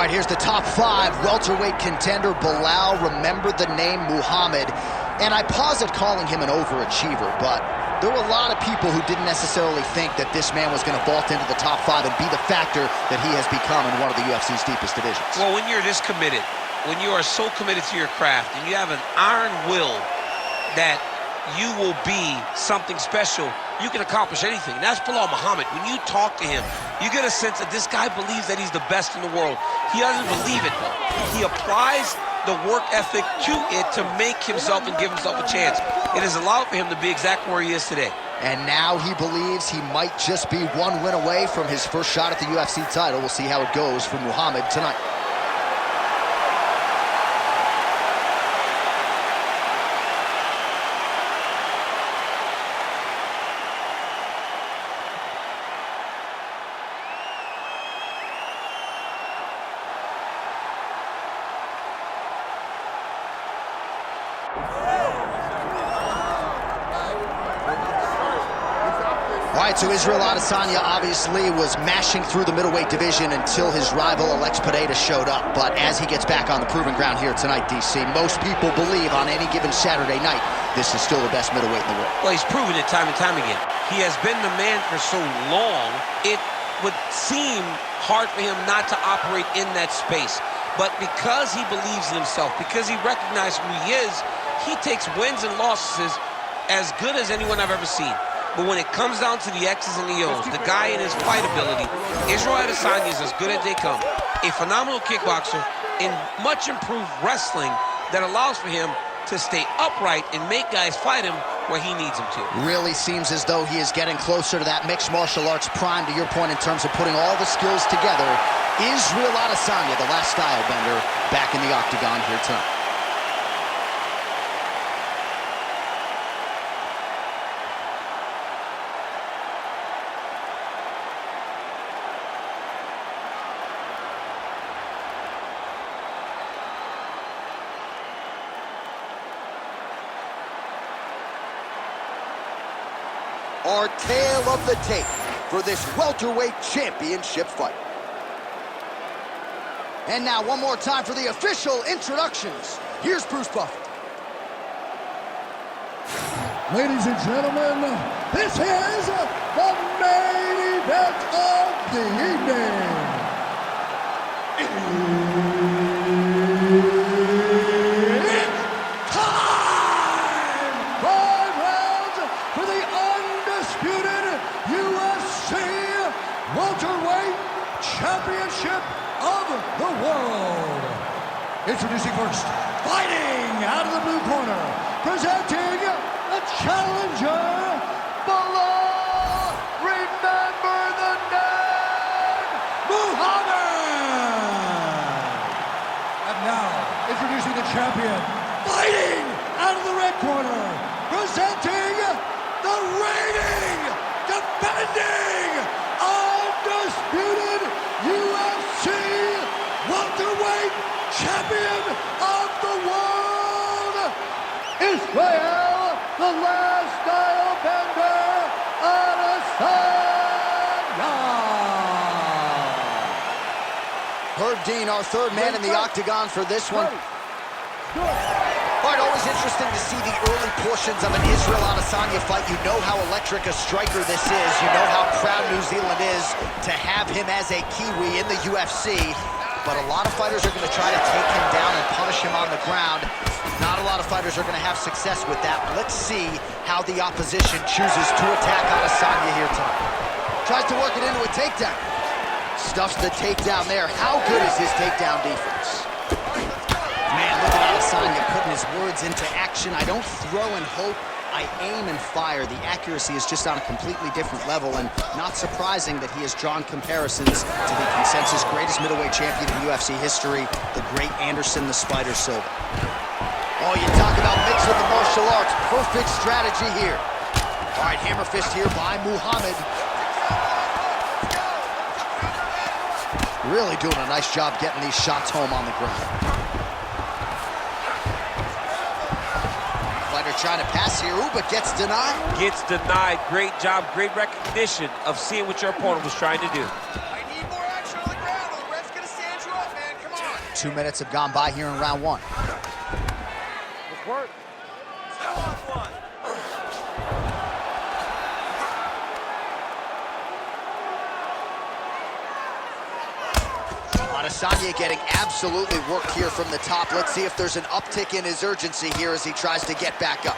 All right, here's the top 5 welterweight contender, Belal. Remember the name Muhammad. And I pause at calling him an overachiever, but there were a lot of people who didn't necessarily think that this man was going to vault into the top 5 and be the factor that he has become in one of the UFC's deepest divisions. Well, when you're this committed, when you are so committed to your craft, and you have an iron will that you will be something special, you can accomplish anything. And that's Belal Muhammad. When you talk to him, you get a sense that this guy believes that he's the best in the world. He doesn't believe it, though. He applies the work ethic to it to make himself and give himself a chance. It has allowed for him to be exactly where he is today. And now he believes he might just be one win away from his first shot at the UFC title. We'll see how it goes for Muhammad tonight. All right, so Israel Adesanya obviously was mashing through the middleweight division until his rival Alex Pereira showed up. But as he gets back on the proving ground here tonight, DC, most people believe on any given Saturday night, this is still the best middleweight in the world. Well, he's proven it time and time again. He has been the man for so long, it would seem hard for him not to operate in that space. But because he believes in himself, because he recognizes who he is, he takes wins and losses as good as anyone I've ever seen. But when it comes down to the X's and the O's, the guy in his fight ability, Israel Adesanya is as good as they come. A phenomenal kickboxer in much improved wrestling that allows for him to stay upright and make guys fight him where he needs them to. Really seems as though he is getting closer to that mixed martial arts prime, to your point, in terms of putting all the skills together. Israel Adesanya, the last style bender, back in the octagon here tonight. Our tale of the tape for this welterweight championship fight. And now one more time for the official introductions. Here's Bruce Buffer. Ladies and gentlemen, this is the main event of the evening. It's time! 5 rounds for the undisputed UFC welterweight championship of the world. Introducing first, fighting out of the blue corner, presenting the challenger, Belal. Remember the name, Muhammad. And now, introducing the champion, fighting out of the red corner, presenting the reigning, defending, undisputed UFC welterweight champion of the world, Israel, the last style bender, Adesanya. Herb Dean, our third man in the octagon for this one. All right, always interesting to see the early portions of an Israel Adesanya fight. You know how electric a striker this is. You know how proud New Zealand is to have him as a Kiwi in the UFC. But a lot of fighters are going to try to take him down and punish him on the ground. Not a lot of fighters are going to have success with that. Let's see how the opposition chooses to attack Adesanya here tonight. Tries to work it into a takedown. Stuffs the takedown there. How good is his takedown defense? Man, look at Adesanya putting his words into action. I don't throw and hope, I aim and fire. The accuracy is just on a completely different level, and not surprising that he has drawn comparisons to the consensus greatest middleweight champion in UFC history, the great Anderson the Spider Silva. Oh, you talk about mix with the martial arts. Perfect strategy here. All right, hammer fist here by Muhammad. Really doing a nice job getting these shots home on the ground. Fighter trying to pass here, ooh, but gets denied. Gets denied. Great job, great recognition of seeing what your opponent was trying to do. I need more action on the ground, or the ref's gonna stand you up, man. 2 minutes have gone by here in round one. Let's work. Adesanya getting absolutely worked here from the top. Let's see if there's an uptick in his urgency here as he tries to get back up.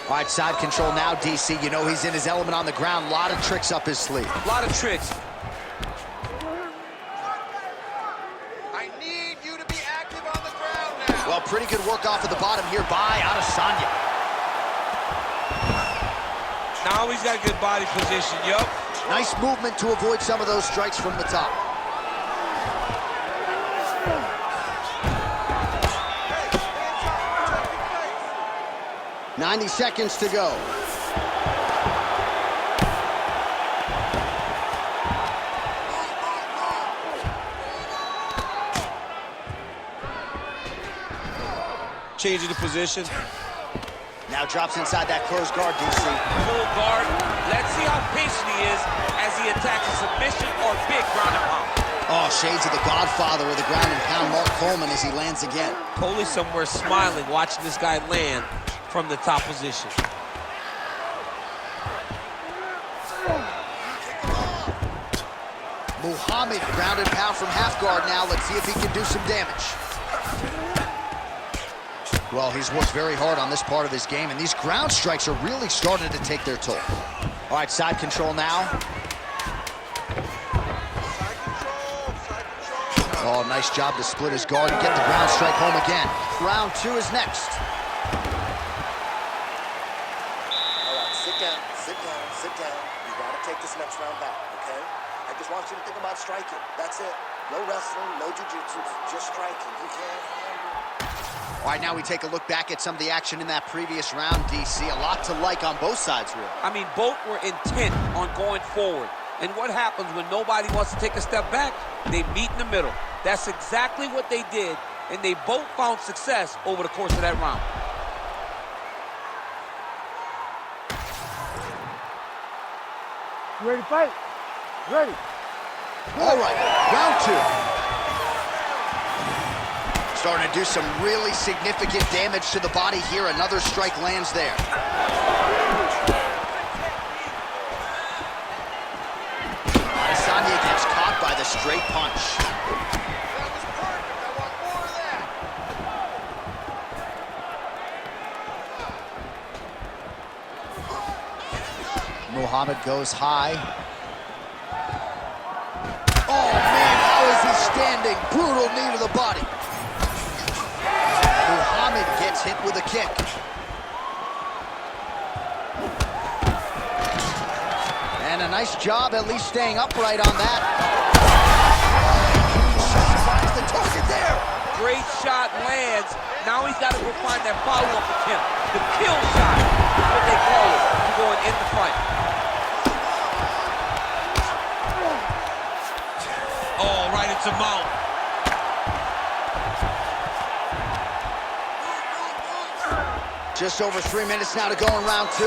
All right, side control now, DC. You know he's in his element on the ground. A lot of tricks up his sleeve. A lot of tricks. I need you to be active on the ground now. Well, pretty good work off of the bottom here by Adesanya. Now he's got good body position, yup. Nice movement to avoid some of those strikes from the top. Hey, 90 seconds to go. Changing the position. Now drops inside that closed guard, DC. Full guard. Let's see how patient he is as he attacks a submission or big ground and pound. Oh, shades of the godfather of the ground and pound, Mark Coleman, as he lands again. Coley somewhere smiling, watching this guy land from the top position. Muhammad ground and pound from half guard now. Let's see if he can do some damage. Well, he's worked very hard on this part of his game, and these ground strikes are really starting to take their toll. All right, side control now. Oh, nice job to split his guard and get the ground strike home again. Round two is next. All right, sit down, sit down, sit down. You gotta take this next round back, okay? I just want you to think about striking. That's it. No wrestling, no jiu-jitsu, just striking. You can't handle. All right, now we take a look back at some of the action in that previous round, DC. A lot to like on both sides, really. I mean, both were intent on going forward. And what happens when nobody wants to take a step back? They meet in the middle. That's exactly what they did, and they both found success over the course of that round. You ready to fight? Ready. All right, round two. Starting to do some really significant damage to the body here. Another strike lands there. Adesanya gets caught by the straight punch. That was perfect. I want more of that. Muhammad goes high. Oh, man, how is he standing? Brutal knee to the body. Muhammad gets hit with a kick. And a nice job at least staying upright on that. Finds the target there. Great shot lands. Now he's got to go find that follow-up attempt. The kill shot is what they call it to going in the fight. Oh, right into mount. Just over 3 minutes now to go in round two.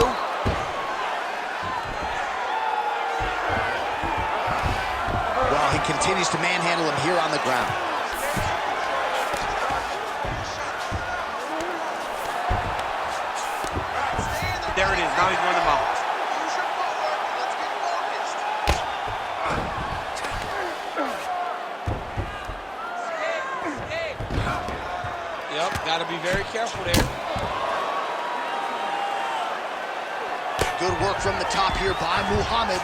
Well, he continues to manhandle him here on the ground. There it is. Now he's going to mount. Use your footwork. Let's get focused. Yep, got to be very careful there. Good work from the top here by Muhammad.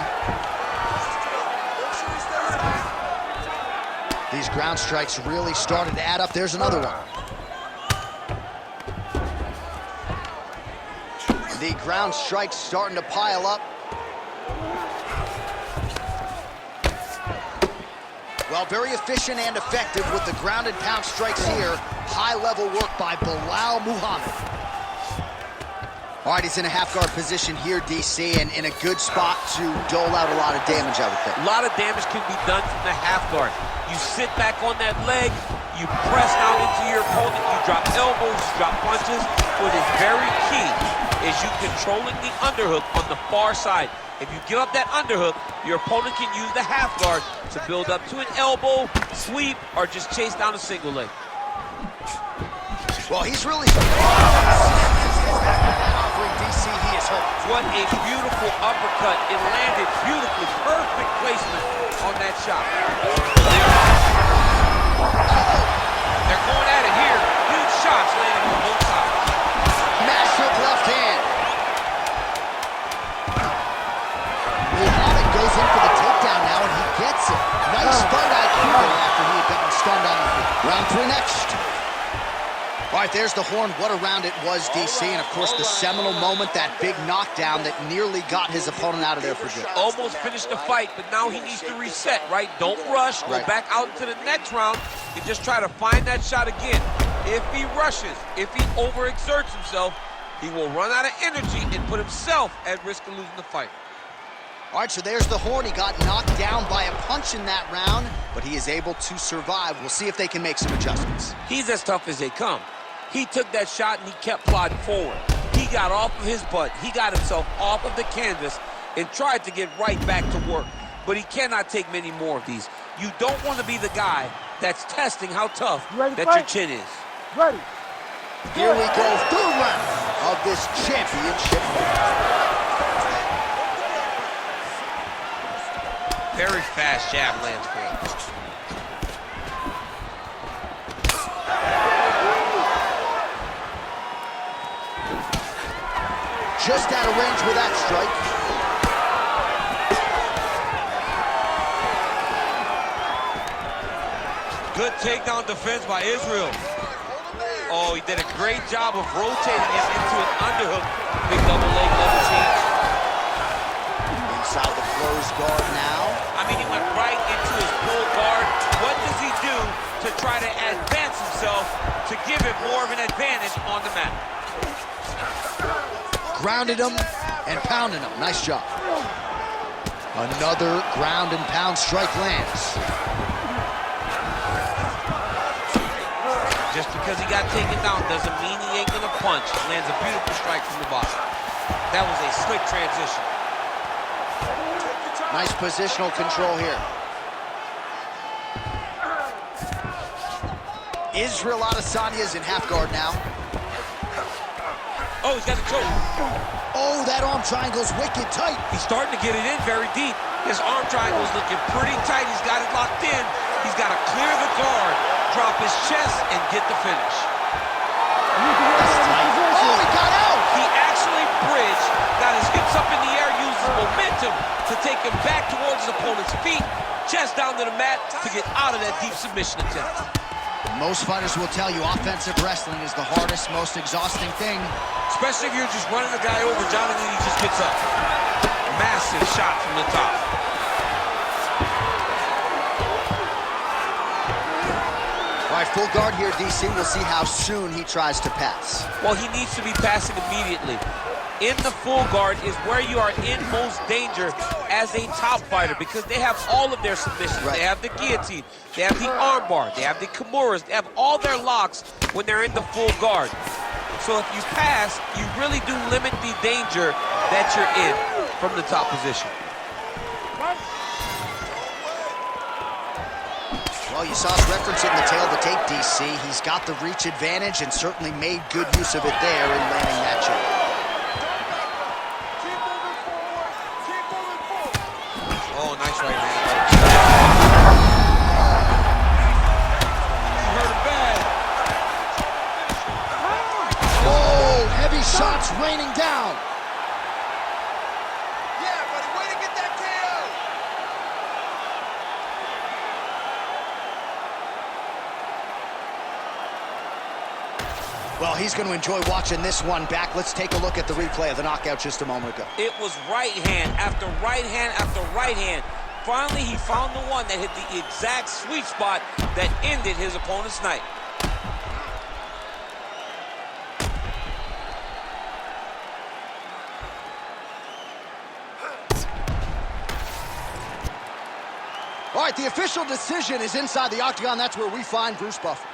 These ground strikes really started to add up. There's another one. The ground strikes starting to pile up. Well, very efficient and effective with the ground and pound strikes here. High-level work by Belal Muhammad. All right, he's in a half-guard position here, DC, and in a good spot to dole out a lot of damage, I would think. A lot of damage can be done from the half guard. You sit back on that leg, you press out into your opponent, you drop elbows, you drop punches. What is very key is you controlling the underhook on the far side. If you give up that underhook, your opponent can use the half guard to build up to an elbow, sweep, or just chase down a single leg. Well, he's really offering DC. He is hurt. What a beautiful uppercut. It landed beautifully. Perfect placement on that shot. They're going at it here. Huge shots landing on both sides. Massive left hand. Muhammad goes in for the takedown now, and he gets it. Nice fight IQ there after he had gotten stunned on the feet. Round 3 next. All right, there's the horn. What a round it was, DC. And, of course, the seminal moment, that big knockdown that nearly got his opponent out of there for good. Almost finished the fight, but now he needs to reset, right? Don't rush. Go back out into the next round and just try to find that shot again. If he rushes, if he overexerts himself, he will run out of energy and put himself at risk of losing the fight. All right, so there's the horn. He got knocked down by a punch in that round, but he is able to survive. We'll see if they can make some adjustments. He's as tough as they come. He took that shot and he kept plodding forward. He got off of his butt. He got himself off of the canvas and tried to get right back to work. But he cannot take many more of these. You don't want to be the guy that's testing how tough that your chin is. Ready. Here we go, third round of this championship fight. Very fast jab lands for him. Just out of range with that strike. Good takedown defense by Israel. Oh, he did a great job of rotating him into an underhook. Big double leg, level change. Inside the closed guard now. I mean, he went right into his full guard. What does he do to try to advance himself to give him more of an advantage on the mat? Grounded him and pounded him. Nice job. Another ground and pound strike lands. Just because he got taken down doesn't mean he ain't gonna punch. Lands a beautiful strike from the bottom. That was a slick transition. Nice positional control here. Israel Adesanya is in half guard now. Oh, he's got a choke. Oh, that arm triangle's wicked tight. He's starting to get it in very deep. His arm triangle's looking pretty tight. He's got it locked in. He's got to clear the guard, drop his chest, and get the finish. Oh, he got out! He actually bridged, got his hips up in the air, uses momentum to take him back towards his opponent's feet, chest down to the mat to get out of that deep submission attempt. Most fighters will tell you offensive wrestling is the hardest, most exhausting thing. Especially if you're just running the guy over, John, and then he just gets up. Massive shot from the top. All right, full guard here, DC. We'll see how soon he tries to pass. Well, he needs to be passing immediately. In the full guard is where you are in most danger as a top fighter because they have all of their submissions. They have the guillotine, they have the armbar, they have the kimuras, they have all their locks when they're in the full guard. So if you pass, you really do limit the danger that you're in from the top position. Well, you saw us referencing the tail of the tape, DC. He's got the reach advantage and certainly made good use of it there in landing that shot. Oh, nice right hand. You heard it bad. Oh, heavy shots raining down. Yeah, buddy, way to get that KO. Well, he's going to enjoy watching this one back. Let's take a look at the replay of the knockout just a moment ago. It was right hand after right hand after right hand. Finally, he found the one that hit the exact sweet spot that ended his opponent's night. All right, the official decision is inside the octagon. That's where we find Bruce Buffer.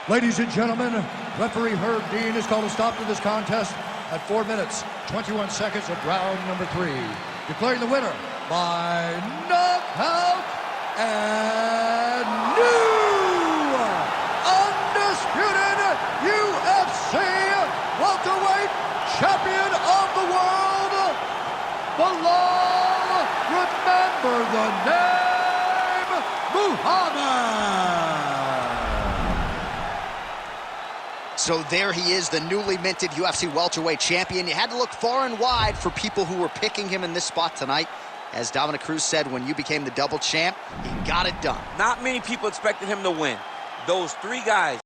Ladies and gentlemen, referee Herb Dean has called a stop to this contest at 4 minutes, 21 seconds of round number 3. Declaring the winner by knockout and new undisputed UFC welterweight champion of the world, Belal, remember the name, Muhammad. So there he is, the newly minted UFC welterweight champion. You had to look far and wide for people who were picking him in this spot tonight. As Dominic Cruz said, when you became the double champ, he got it done. Not many people expected him to win. Those 3 guys